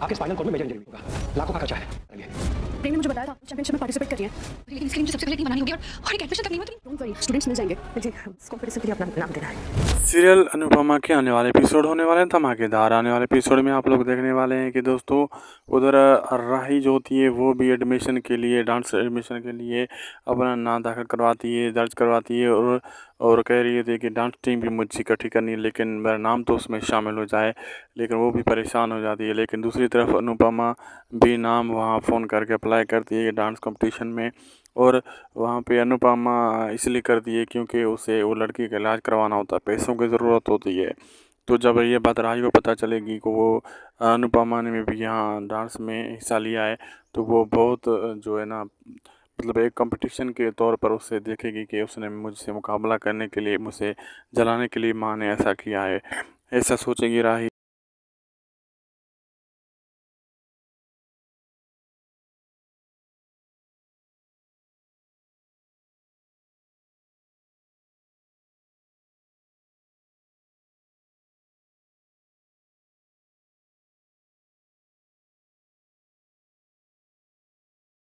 आपके spinal cord में major injury होगा, लाखों का खर्चा है। प्रेम ने मुझे बताया था चैंपियनशिप में पार्टिसिपेट कर रही है, लेकिन इसके लिए मुझे सबसे पहले टीम बनानी होगी और एक एडमिशन तक नहीं हुआ। डोंट वरी, स्टूडेंट्स मिल जाएंगे। मुझे इस कॉम्पिटिशन के लिए अपना नाम देना है। सीरियल अनुपमा के आने वाले एपिसोड होने वाले हैं धमाकेदार। आने वाले एपिसोड में आप लोग देखने वाले हैं कि दोस्तों उधर राही जो होती है वो भी एडमिशन के लिए, डांस एडमिशन के लिए अपना नाम दाखिल करवाती है, दर्ज करवाती है और कह रही थी कि डांस टीम भी मुझसे इकट्ठी करनी है, लेकिन मेरा नाम तो उसमें शामिल हो जाए। लेकिन वो भी परेशान हो जाती है। लेकिन दूसरी तरफ अनुपमा भी नाम वहाँ फ़ोन करके अप्लाई करती है डांस कंपटीशन में। और वहाँ पे अनुपमा इसलिए करती है क्योंकि उसे वो लड़की का इलाज करवाना होता है, पैसों की ज़रूरत होती है। तो जब ये बात राही को पता चलेगी कि वो अनुपमा ने भी यहाँ डांस में हिस्सा लिया है, तो वो बहुत जो है ना, मतलब एक कंपटीशन के तौर पर उसे देखेगी कि उसने मुझसे मुकाबला करने के लिए, मुझसे जलाने के लिए माँ ने ऐसा किया है। ऐसा सोचेगी राही।